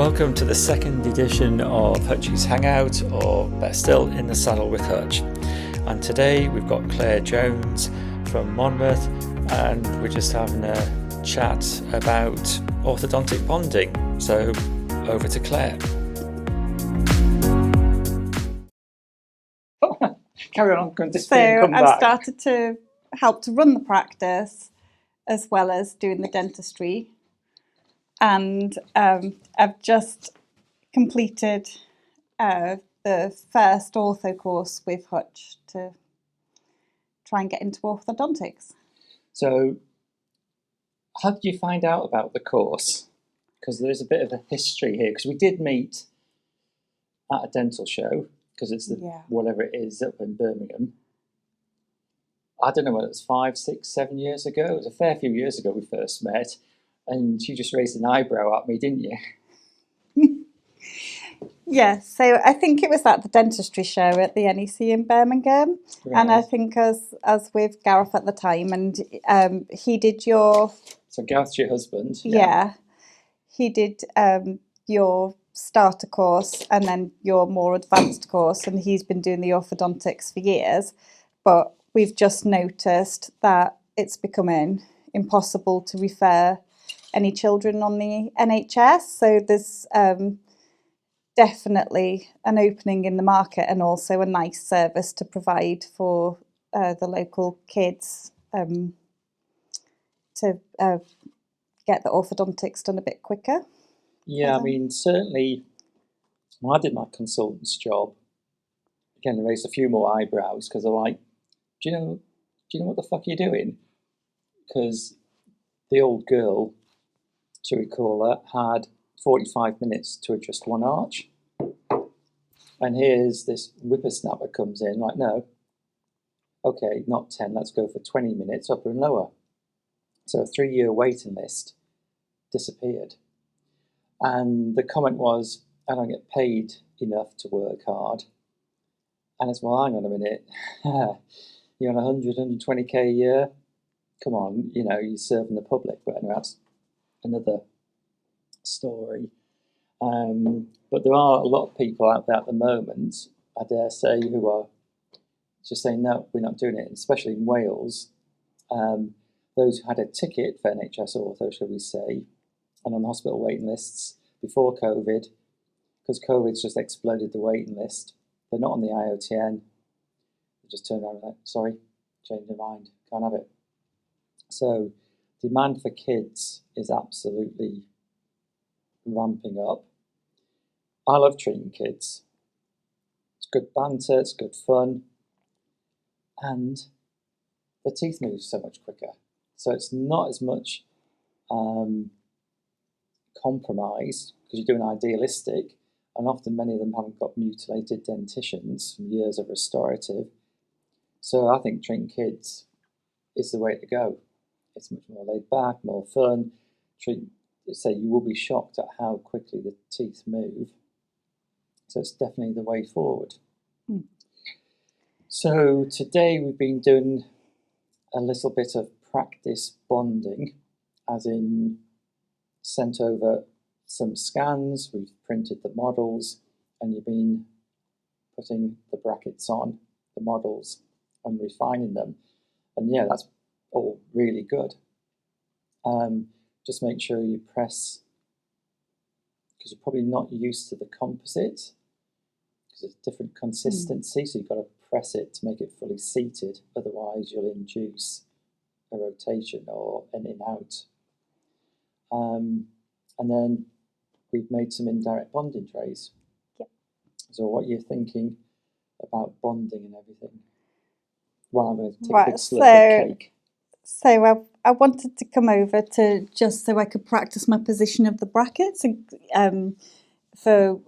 Welcome to the second edition of Hutchy's Hangout, or better still, In the Saddle with Hutch. And today we've got Claire Jones from Monmouth, and we're just having a chat about orthodontic bonding. So over to Claire. Carry on, come I've started to help to run the practice as well as doing the dentistry. And I've just completed the first ortho course with Hutch to try and get into orthodontics. So, how did you find out about the course? Because there's a bit of a history here, because we did meet at a dental show, because it's whatever it is up in Birmingham. I don't know whether it's 5, 6, 7 years ago. It was a fair few years ago we first met. And you just raised an eyebrow at me, didn't you? Yeah, so I think it was at the dentistry show at the NEC in Birmingham. Right. And I think as with Gareth at the time, and he did your... So Gareth's your husband. Yeah. He did your starter course and then your more advanced course, and he's been doing the orthodontics for years. But we've just noticed that it's becoming impossible to refer any children on the NHS, so there's definitely an opening in the market and also a nice service to provide for the local kids to get the orthodontics done a bit quicker. Yeah, I mean, certainly when I did my consultant's job, again, I raised a few more eyebrows because they're like, do you know what the fuck you're doing? Because the old girl, shall we call her, had 45 minutes to adjust one arch. And here's this whippersnapper comes in, like, no, okay, not 10, let's go for 20 minutes, upper and lower. So a 3-year waiting list disappeared. And the comment was, I don't get paid enough to work hard. And it's, well, hang on a minute, you're on 100, 120k a year? Come on, you're serving the public. But anyway, that's another story. But there are a lot of people out there at the moment, I dare say, who are just saying, no, we're not doing it, especially in Wales. Those who had a ticket for NHS ortho, shall we say, and on the hospital waiting lists before COVID, because COVID's just exploded the waiting list. They're not on the IOTN. They just turn around and like, sorry, change their mind, can't have it. So demand for kids is absolutely ramping up. I love treating kids. It's good banter, it's good fun, and the teeth move so much quicker. So it's not as much compromise, because you're doing idealistic, and often many of them haven't got mutilated dentitions from years of restorative. So I think treating kids is the way to go. It's much more laid back, more fun. You will be shocked at how quickly the teeth move. So it's definitely the way forward. So today we've been doing a little bit of practice bonding, as in sent over some scans, we've printed the models, and you've been putting the brackets on the models and refining them. And yeah, that's all really good. Just make sure you press, because you're probably not used to the composite, because it's different consistency, so you've got to press it to make it fully seated, otherwise you'll induce a rotation or an in-out. And then we've made some indirect bonding trays. Yep. So what you're thinking about bonding and everything? Well, I'm going to take a big slurp of cake. So I wanted to come over to just so I could practice my position of the brackets, and for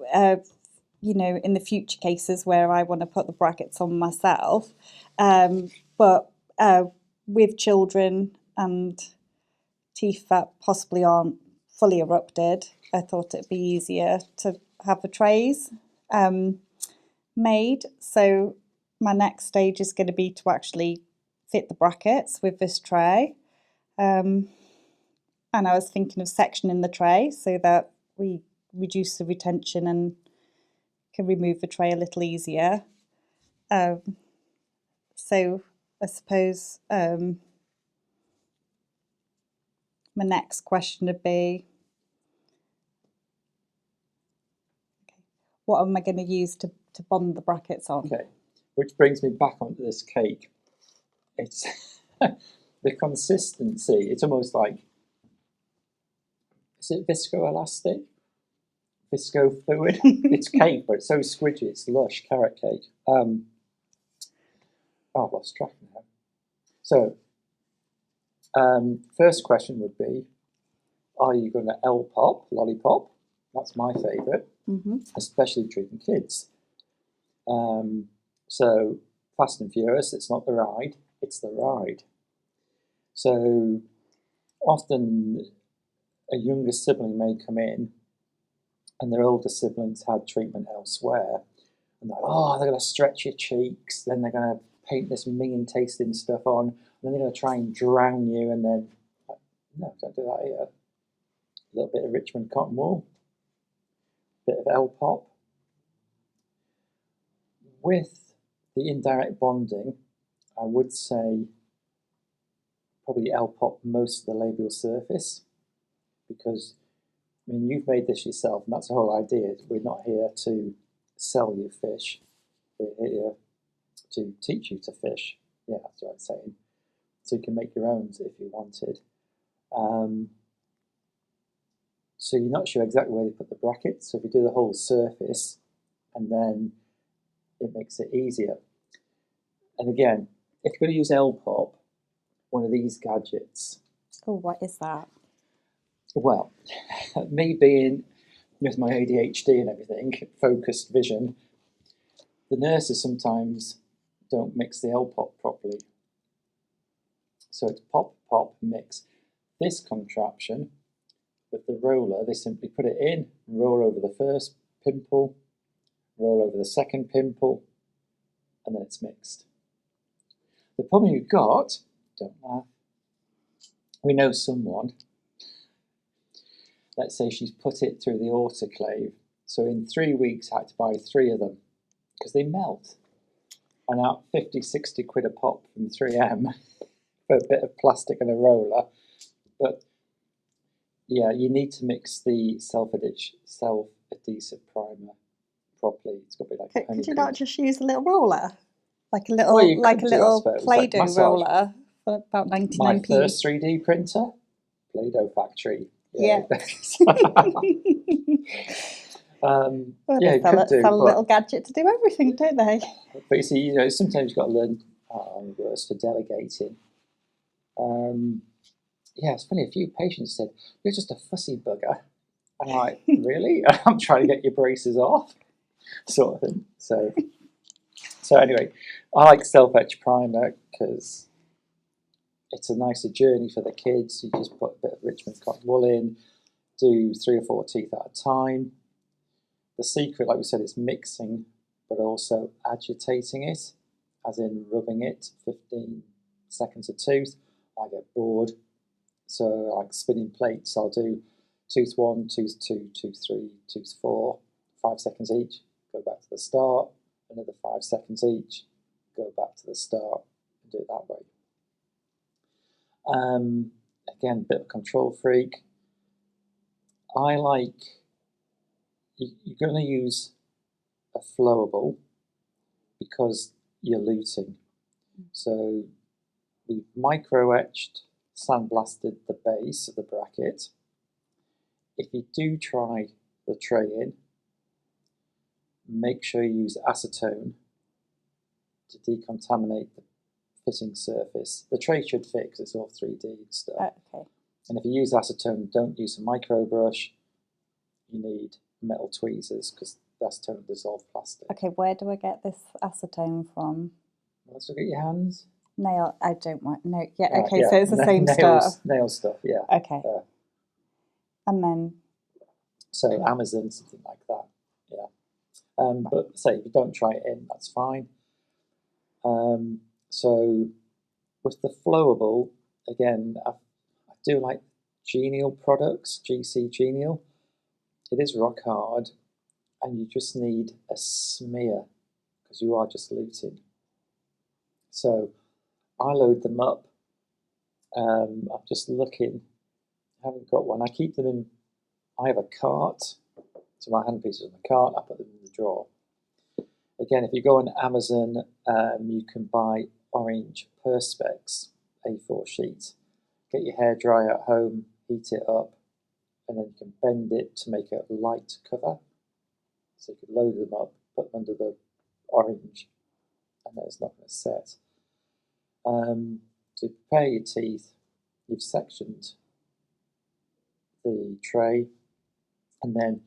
in the future cases where I want to put the brackets on myself. But with children and teeth that possibly aren't fully erupted, I thought it'd be easier to have the trays made. So my next stage is going to be to actually fit the brackets with this tray. And I was thinking of sectioning the tray so that we reduce the retention and can remove the tray a little easier. So I suppose my next question would be, what am I going to use to bond the brackets on? Okay, which brings me back onto this cake. It's the consistency. It's almost like, is it viscoelastic? Visco fluid? It's cake, but it's so squidgy. It's lush carrot cake. Oh, I've lost track now. So, first question would be, are you going to L-pop, lollipop? That's my favourite, especially treating kids. So, Fast and Furious, it's not the ride, it's the ride. So, often a younger sibling may come in and their older siblings had treatment elsewhere. And they're, oh, they're going to stretch your cheeks, then they're going to paint this minging tasting stuff on, and then they're going to try and drown you, and then, no, can't do that here. A little bit of Richmond cotton wool, a bit of L-pop. With the indirect bonding, I would say probably L-pop most of the labial surface, because I mean, you've made this yourself, and that's the whole idea. We're not here to sell you fish. We're here to teach you to fish. Yeah, that's what I'm saying. So you can make your own if you wanted. So you're not sure exactly where you put the brackets. So if you do the whole surface, and then it makes it easier. And again, if you're going to use L-pop, one of these gadgets. Oh, what is that? Well, me being with my ADHD and everything, focused vision, the nurses sometimes don't mix the L-pop properly. So it's pop, pop, mix. This contraption with the roller, they simply put it in, roll over the first pimple, roll over the second pimple, and then it's mixed. The problem you've got, don't laugh, we know someone, let's say she's put it through the autoclave, so in 3 weeks I had to buy 3 of them, because they melt. And out 50, 60 quid a pop from 3M for a bit of plastic and a roller. But yeah, you need to mix the self-adhesive primer properly. It's got to be like Could you not just use a little roller? Like a little, well, like a little Play-Doh like roller for about 99p. My first 3D printer, Play-Doh factory. Yeah. Well, yeah, they you could do, sell a but, little gadget to do everything, don't they? but you see, sometimes you've got to learn words for delegating. Yeah, it's funny, a few patients said, you're just a fussy bugger. I'm like, really? I'm trying to get your braces off, sort of thing. So anyway, I like self-etch primer because it's a nicer journey for the kids. You just put a bit of Richmond cotton wool in, do 3 or 4 teeth at a time. The secret, like we said, is mixing, but also agitating it, as in rubbing it 15 seconds a tooth. I get bored. So like spinning plates, I'll do tooth 1, tooth 2, tooth 3, tooth 4, 5 seconds each, go back to the start, another 5 seconds each, go back to the start, and do it that way. Again, a bit of control freak. I like, you're going to use a flowable because you're luting. So we've micro-etched, sandblasted the base of the bracket. If you do try the tray in, make sure you use acetone to decontaminate the fitting surface. The tray should fit because it's all 3D stuff. Okay. And if you use acetone, don't use a micro brush. You need metal tweezers because acetone will dissolve plastic. Okay, where do I get this acetone from? Let's look at your hands. Nail, I don't want, no, yeah, Right, okay, yeah. so it's the same stuff. Nail stuff, yeah. Okay. And then? So Amazon, something like that, yeah. But say if you don't try it in, that's fine. So with the flowable, again, I do like Genial products, GC Genial. it is rock hard, and you just need a smear because you are just luting. So I load them up. I'm just looking. I haven't got one. I keep them in. I have a cart. So my handpieces on the cart. I put them in the drawer. Again, if you go on Amazon, you can buy orange Perspex A4 sheet. Get your hairdryer at home, heat it up, and then you can bend it to make a light cover. So you can load them up, put them under the orange, and then it's not going to set. To prepare your teeth, you've sectioned the tray, and then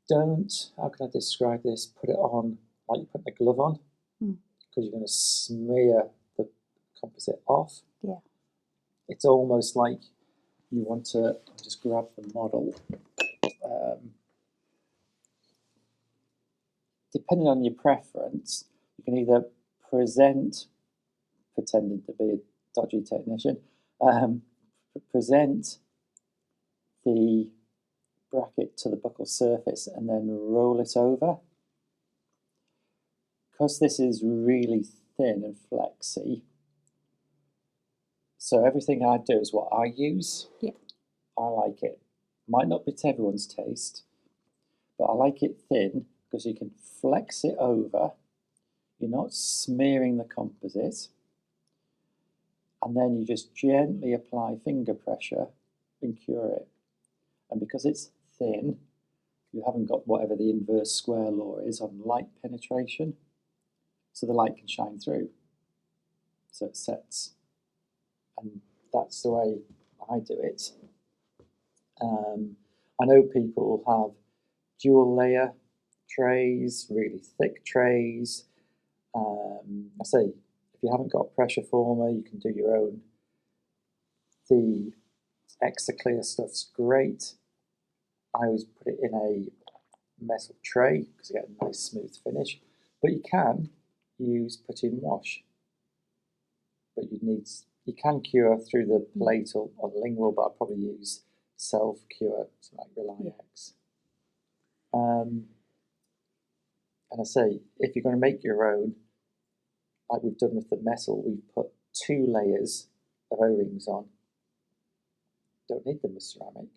don't, how can I describe this, put it on like you're putting a glove on, because you're going to smear the composite off. Yeah. It's almost like you want to just grab the model. Depending on your preference, you can either present, pretending to be a dodgy technician, present the bracket to the buccal surface and then roll it over. Because this is really thin and flexy, so everything I do is what I use. Yeah. I like it. Might not be to everyone's taste, but I like it thin because you can flex it over. You're not smearing the composite. And then you just gently apply finger pressure and cure it. And because it's thin, you haven't got whatever the inverse square law is on light penetration. So the light can shine through. So it sets. And that's the way I do it. I know people have dual layer trays, really thick trays. I say, if you haven't got a pressure former, you can do your own. The extra clear stuff's great. I always put it in a metal tray because you get a nice smooth finish. But you can use put-in wash. But you can cure through the plate or lingual, but I'd probably use self-cure, something like Reliax. And I say, if you're going to make your own, like we've done with the metal, we've put 2 layers of O-rings on. Don't need them with ceramic.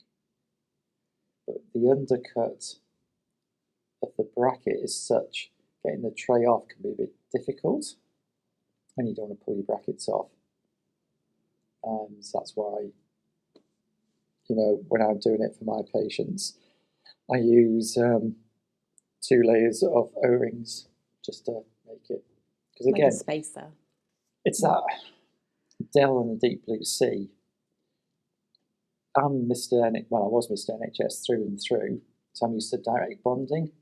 But the undercut of the bracket is such, getting the tray off can be a bit difficult, and you don't want to pull your brackets off. So that's why, when I'm doing it for my patients, I use 2 layers of O-rings just to make it. Because again, like a spacer. It's that Dell and the Deep Blue Sea. I'm Mr. I was Mr. NHS through and through, so I'm used to direct bonding,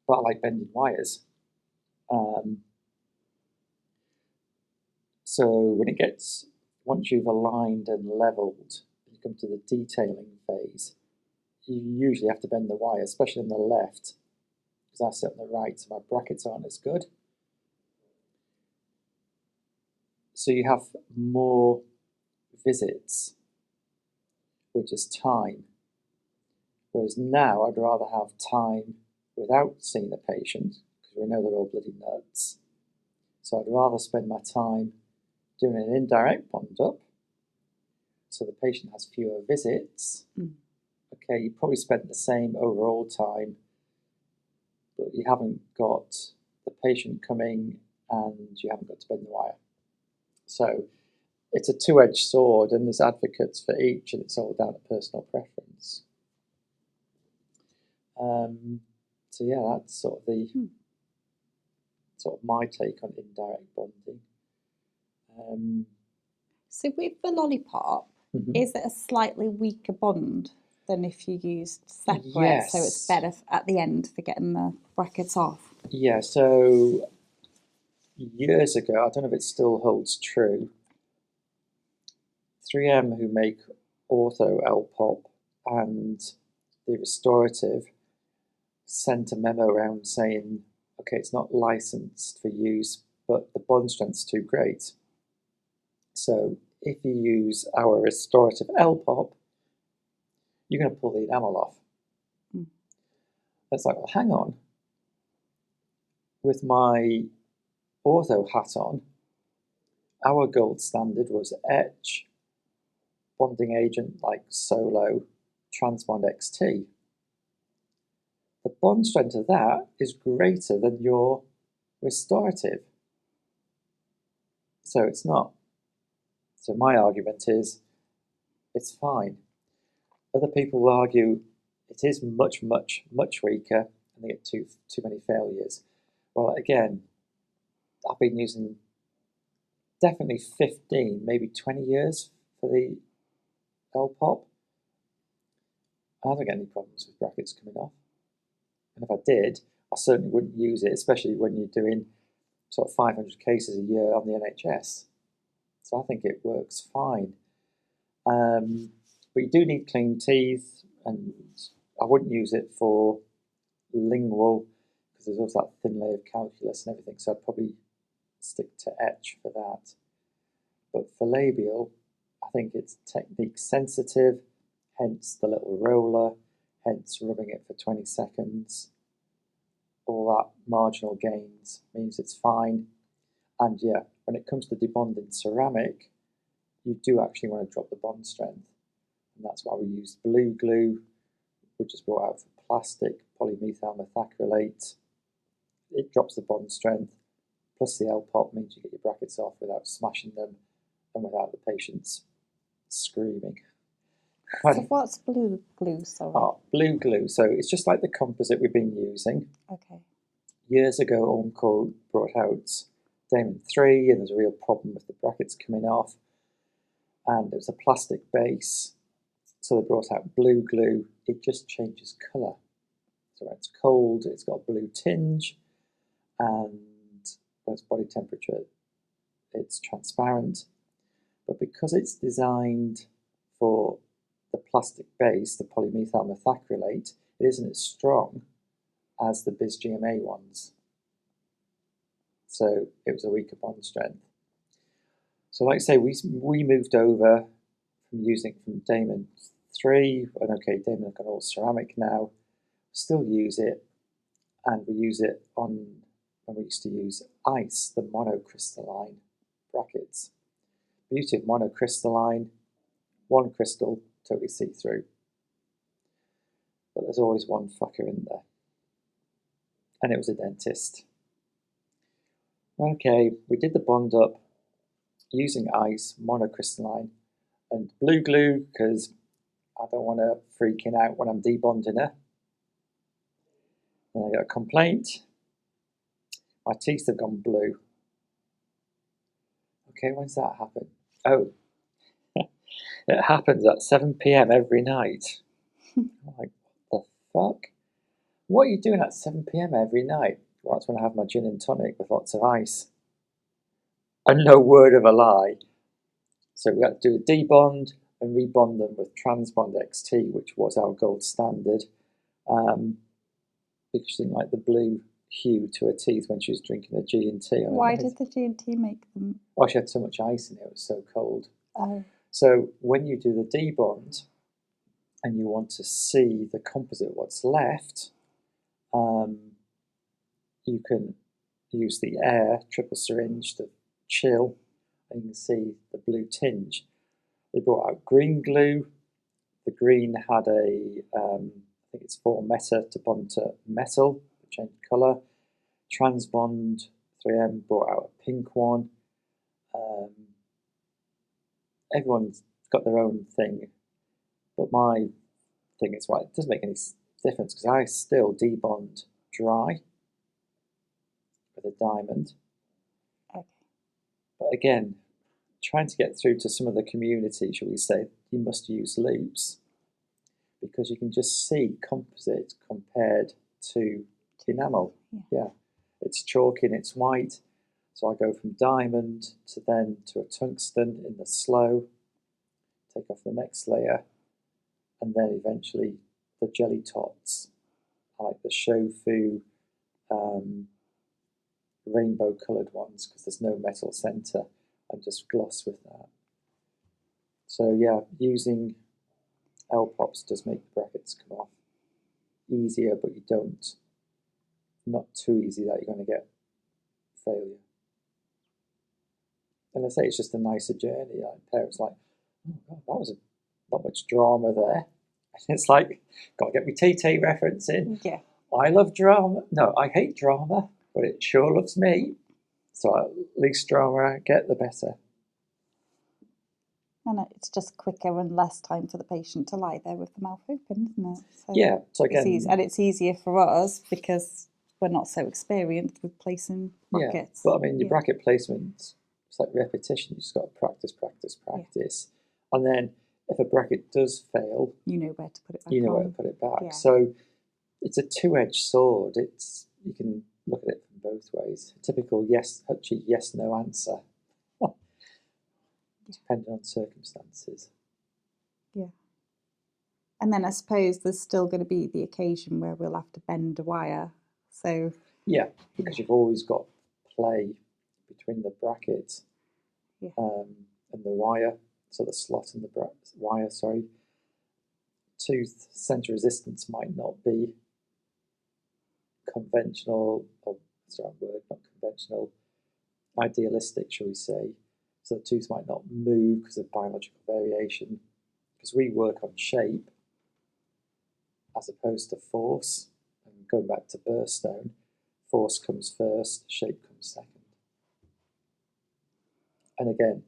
but I like bending wires. So once you've aligned and levelled, you come to the detailing phase, you usually have to bend the wire, especially on the left, because I sit on the right, so my brackets aren't as good. So you have more visits, which is time. Whereas now I'd rather have time without seeing the patient, because we know they're all bloody nuts. So I'd rather spend my time doing an indirect bond up, so the patient has fewer visits. Okay, you probably spent the same overall time, but you haven't got the patient coming and you haven't got to bend the wire. So it's a two-edged sword, and there's advocates for each, and it's all down to personal preference. So yeah, that's sort of my take on indirect bonding. So with the lollipop, is it a slightly weaker bond than if you used separate? Yes. So it's better at the end for getting the brackets off? Yeah, so years ago, I don't know if it still holds true, 3M, who make Ortho L-Pop and the restorative, sent a memo around saying, okay, it's not licensed for use, but the bond strength's too great. So if you use our restorative L-Pop, you're going to pull the enamel off. It's like, well, hang on. With my ortho hat on, our gold standard was etch, bonding agent like Solo, Transbond XT. The bond strength of that is greater than your restorative. So it's not. So my argument is it's fine. Other people will argue it is much, much, much weaker and they get too many failures. Well, again, I've been using definitely 15, maybe 20 years for the L-pop. I haven't got any problems with brackets coming off. And if I did, I certainly wouldn't use it, especially when you're doing sort of 500 cases a year on the NHS. So I think it works fine. But you do need clean teeth, and I wouldn't use it for lingual because there's also that thin layer of calculus and everything, so I'd probably stick to etch for that. But for labial, I think it's technique sensitive, hence the little roller, hence rubbing it for 20 seconds. All that marginal gains means it's fine. And yeah, when it comes to debonding ceramic, you do actually want to drop the bond strength. And that's why we use blue glue, which is brought out for plastic, polymethyl methacrylate. It drops the bond strength, plus the L-pop means you get your brackets off without smashing them and without the patients screaming. So what's blue glue, sorry? Oh, blue glue. So it's just like the composite we've been using. Okay. Years ago, Ormco brought out Damon 3, and there's a real problem with the brackets coming off. And it was a plastic base. So they brought out blue glue. It just changes colour. So when it's cold, it's got a blue tinge. And when it's body temperature, it's transparent. But because it's designed for the plastic base, the polymethyl methacrylate, it isn't as strong as the BizGMA ones. So it was a weaker bond strength. So like I say, we moved over from using from Damon 3, and okay, Damon have got all ceramic now, still use it, and we use it on, when we used to use ice, the monocrystalline brackets. Beauty of monocrystalline, one crystal, totally see-through. But there's always one fucker in there. And it was a dentist. Okay, we did the bond up using ice, monocrystalline, and blue glue, because I don't want her freaking out when I'm debonding her. And I got a complaint. My teeth have gone blue. Okay, when's that happen? Oh, it happens at 7 p.m. every night. I'm like, what the fuck? What are you doing at 7 p.m. every night? Well, that's when I have my gin and tonic with lots of ice. And no word of a lie. So we had to do a debond and rebond them with Transbond XT, which was our gold standard, because she didn't like the blue hue to her teeth when she was drinking the G&T. Why did the G&T make them? Oh, she had so much ice in it, it was so cold. Oh. So when you do the debond and you want to see the composite, what's left, you can use the air, triple syringe, to chill, and you can see the blue tinge. They brought out green glue. The green had a, I think it's 4-meta to bond to metal, change colour. Transbond 3M brought out a pink one. Everyone's got their own thing, but my thing is, well, it doesn't make any difference because I still debond dry with a diamond. Okay. But again, trying to get through to some of the community, shall we say, you must use loops because you can just see composite compared to enamel. Yeah, it's chalky and it's white. So I go from diamond to then to a tungsten in the slow, take off the next layer, and then eventually the jelly tots. I like the shofu rainbow coloured ones because there's no metal centre and just gloss with that. So yeah, using L-pops does make the brackets come off. easier, but you don't, not too easy that you're going to get failure. And I say it's just a nicer journey. Like parents like, oh God, that was not much drama there. And it's like, got to get my TT reference in. Yeah. I love drama. No, I hate drama, but it sure loves me. So at least drama I get, the better. And it's just quicker and less time for the patient to lie there with the mouth open, isn't it? So Yeah. So again, it's easier for us because we're not so experienced with placing brackets. But I mean, your bracket placement, it's like repetition. You just got to practice. Yeah. And then if a bracket does fail, you know where to put it back. you know on. where to put it back. Yeah. So it's a two-edged sword. You can look at it from both ways. A typical Hutchy yes/no answer, depending on circumstances. Yeah. And then I suppose there's still going to be the occasion where we'll have to bend a wire. So yeah, because you've always got play between the bracket and the wire. So the slot and the wire, sorry. Tooth center resistance might not be conventional, or sorry, word, not conventional, idealistic, shall we say. So the tooth might not move because of biological variation. Because we work on shape as opposed to force. And going back to Burstone, force comes first, shape comes second. And again,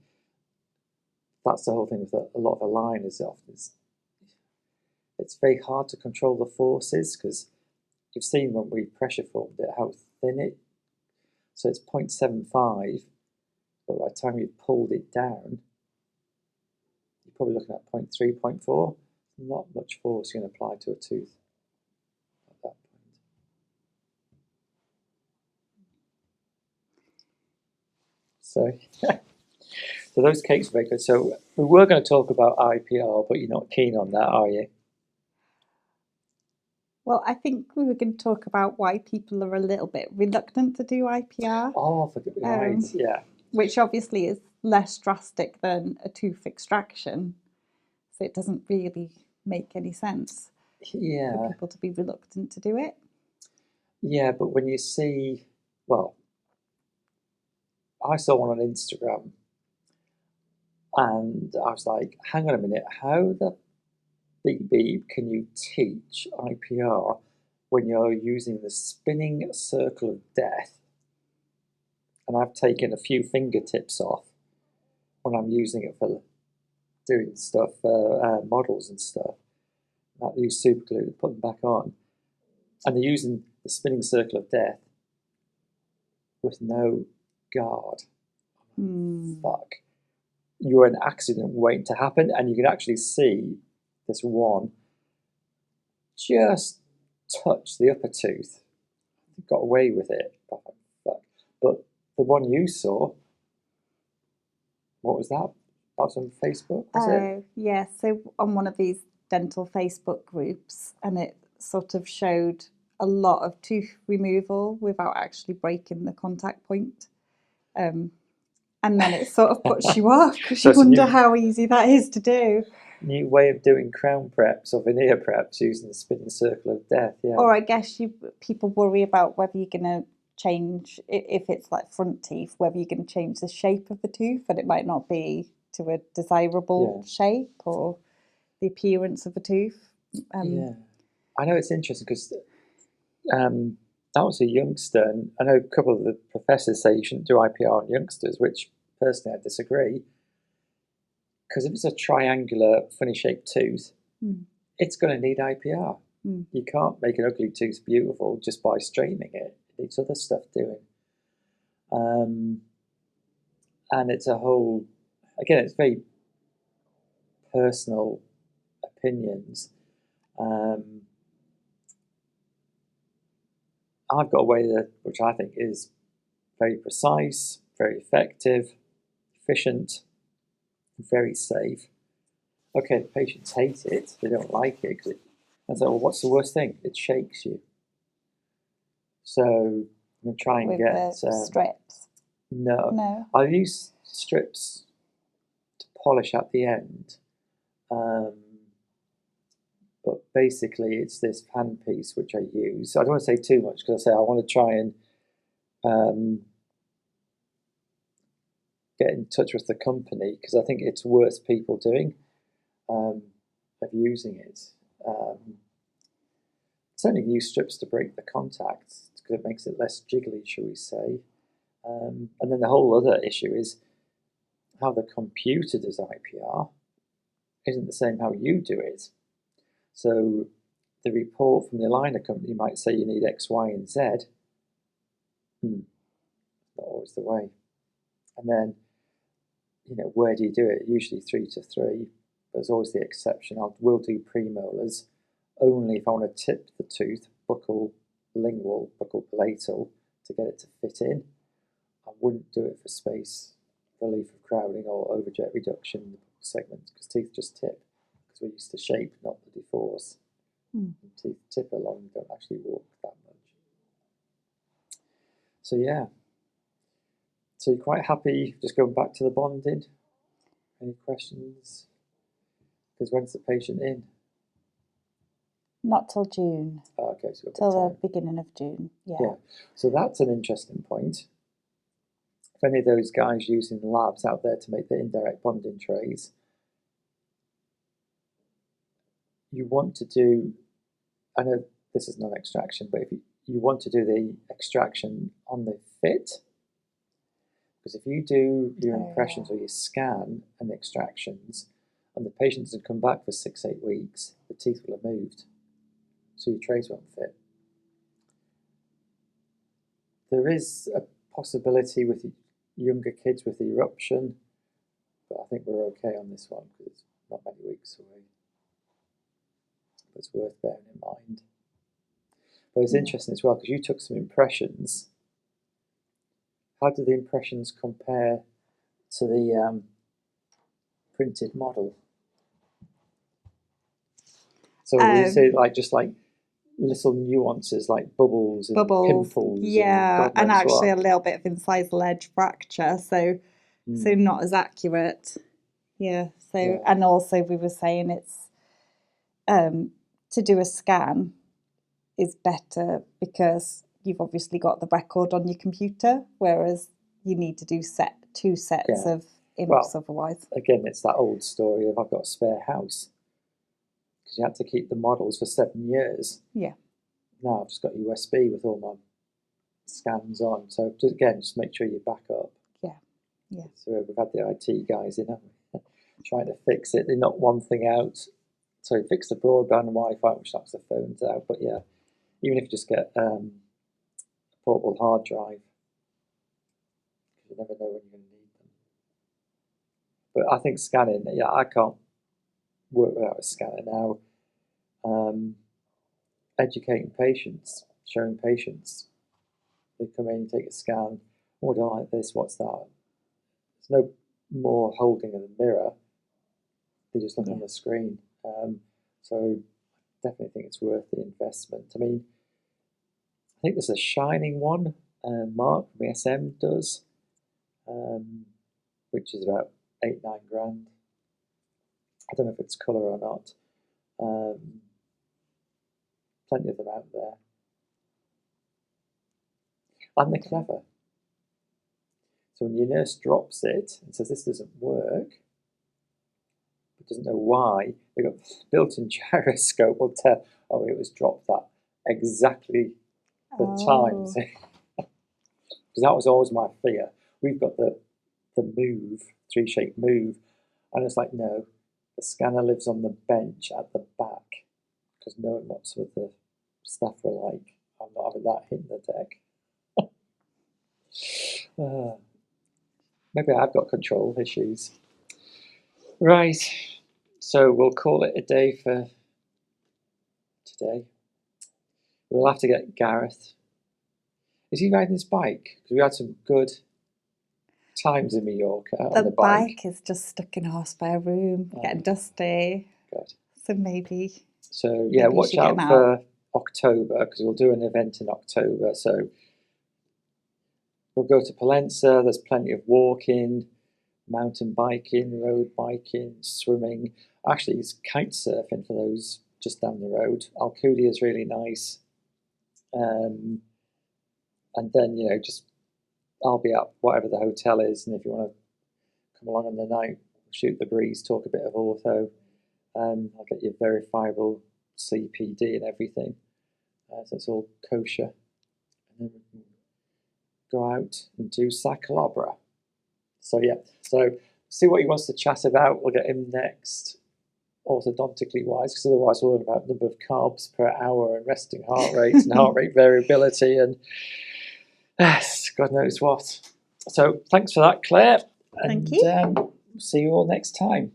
that's the whole thing with a lot of aligners. It's very hard to control the forces because you've seen when we pressure formed it, how thin it. So it's 0.75, but by the time you've pulled it down, you're probably looking at 0.3, 0.4. Not much force you can apply to a tooth at that point. So, so those cakes are very good. So we were going to talk about IPR, but you're not keen on that, are you? Well, I think we were going to talk about why people are a little bit reluctant to do IPR. Oh, right, yeah. Which obviously is less drastic than a tooth extraction. So it doesn't really make any sense for people to be reluctant to do it. Yeah, but when you see, well, I saw one on Instagram and I was like, hang on a minute, how the beep can you teach IPR when you're using the spinning circle of death? And I've taken a few fingertips off when I'm using it for doing stuff, models and stuff. I use super glue to put them back on. And they're using the spinning circle of death with no guard. Fuck. You're an accident waiting to happen, and you can actually see this one just touch the upper tooth. Got away with it. Fuck. But the one you saw, what was that? That was on Facebook, was it? Yeah, so on one of these dental Facebook groups, and it sort of showed a lot of tooth removal without actually breaking the contact point. And then it sort of puts you off because you wonder how easy that is to do. New way of doing crown preps or veneer preps using the spinning circle of death, yeah. Or I guess people worry about whether you're going to change, if it's like front teeth, whether you're going to change the shape of the tooth, and it might not be to a desirable shape or the appearance of the tooth. Yeah, I know it's interesting because that was a youngster, and I know a couple of the professors say you shouldn't do IPR on youngsters, which personally I disagree. Because if it's a triangular, funny shaped tooth, it's going to need IPR. You can't make an ugly tooth beautiful just by straightening it. It needs other stuff doing. And it's a whole, again, it's very personal opinions. I've got a way that, which I think is very precise, very effective, efficient, very safe. Okay, the patients hate it, they don't like it. I say, well, what's the worst thing? It shakes you. So I'm going to try and get strips. No. I'll use strips to polish at the end. But But basically, it's this handpiece which I use. I don't want to say too much because I say I want to try and get in touch with the company because I think it's worth people doing of using it. Certainly use strips to break the contacts because it makes it less jiggly, shall we say. And then the whole other issue is how the computer does IPR isn't the same how you do it. So the report from the aligner company might say you need X, Y, and Z. Not always the way. And then, where do you do it? Usually 3 to 3. But there's always the exception. Will do premolars only if I want to tip the tooth, buccal lingual, buccal palatal, to get it to fit in. I wouldn't do it for space relief of crowding or overjet reduction in the segments because teeth just tip because we're used to shape, not the deforce. Teeth tip along, don't actually walk that much. So yeah. So you're quite happy just going back to the bonding? Any questions? Because when's the patient in? Not till June. Oh, okay, so till the beginning of June. Yeah. So that's an interesting point. If any of those guys using labs out there to make the indirect bonding trays, you want to do, I know this is non-extraction, but if you want to do the extraction on the fit, because if you do your impressions or your scan and extractions, and the patient doesn't come back for 6-8 weeks, the teeth will have moved, so your trays won't fit. There is a possibility with younger kids with eruption, but I think we're okay on this one because it's not many weeks away. But it's worth bearing in mind. But it's interesting as well because you took some impressions. How do the impressions compare to the printed model? So we say just like little nuances like bubbles and pimples. Yeah, and actually a little bit of incisal edge fracture, so not as accurate. Yeah. So and also we were saying it's to do a scan is better because you've obviously got the record on your computer, whereas you need to do two sets of imps otherwise. Again, it's that old story of I've got a spare house because you had to keep the models for 7 years. Yeah. Now I've just got USB with all my scans on. So just make sure you back up. Yeah. So we've had the IT guys in, haven't we? Trying to fix it. They knock one thing out. So fix the broadband Wi-Fi, which knocks the phones out. But yeah, even if you just get a portable hard drive, you never know when you're going to need them. But I think scanning, I can't work without a scanner now. Educating patients, showing patients. They come in, take a scan. Oh, I don't like this. What's that? There's no more holding of the mirror. They just look on the screen. So I definitely think it's worth the investment. I mean, I think there's a shining one, Mark from SM does, which is about 8-9 grand. I don't know if it's colour or not. Plenty of them out there. And they're clever. So when your nurse drops it and says this doesn't work, but doesn't know why, they've got built-in gyroscope will tell, oh, it was dropped at exactly the time. Because that was always my fear. We've got the move, 3-shape move, and it's like, no, the scanner lives on the bench at the back. Because knowing what some of the staff were like, I'm not having that hitting the deck. Maybe I've got control issues. Right, so we'll call it a day for today. We'll have to get Gareth. Is he riding his bike? Because we had some good times in Mallorca on the bike. The bike is just stuck in our spare room, getting dusty. Good. So maybe. So yeah, watch out for October because we'll do an event in October. So we'll go to Pollença. There's plenty of walking, mountain biking, road biking, swimming. Actually, it's kite surfing for those just down the road. Alcudia is really nice. And then, just I'll be up whatever the hotel is, and if you want to come along on the night, shoot the breeze, talk a bit of ortho. I'll get you verifiable CPD and everything, so it's all kosher. And then we can go out and do Sacalabra. So see what he wants to chat about. We'll get him next, orthodontically wise, because otherwise we'll learn about number of carbs per hour and resting heart rate and heart rate variability and God knows what. So thanks for that, Claire. Thank you. See you all next time.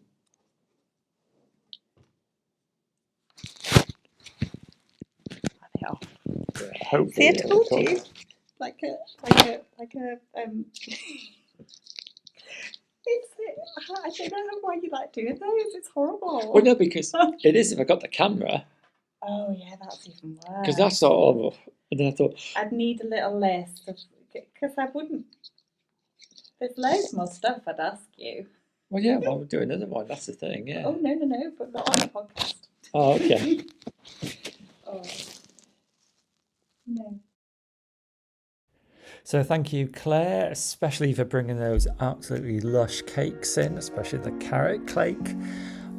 Hopefully. See, I told you. Like a I don't know why you like doing those. It's horrible. Well, no, because it is if I got the camera. Oh yeah, that's even worse. Because that's sort of, and then I thought I'd need a little list of, because I wouldn't. There's loads more stuff I'd ask you. Well, yeah, we'll do another one. That's the thing, yeah. Oh no, but not on the podcast. Oh, okay. Oh no. So thank you, Claire, especially for bringing those absolutely lush cakes in, especially the carrot cake.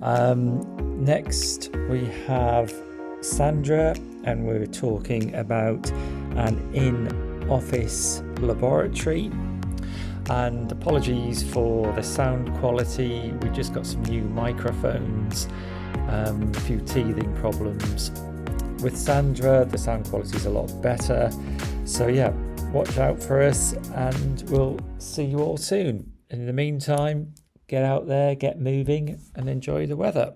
Next we have Sandra, and we were talking about an in-office laboratory. And apologies for the sound quality. We just got some new microphones, a few teething problems. With Sandra, the sound quality is a lot better. So yeah, watch out for us, and we'll see you all soon. In the meantime, get out there, get moving, and enjoy the weather.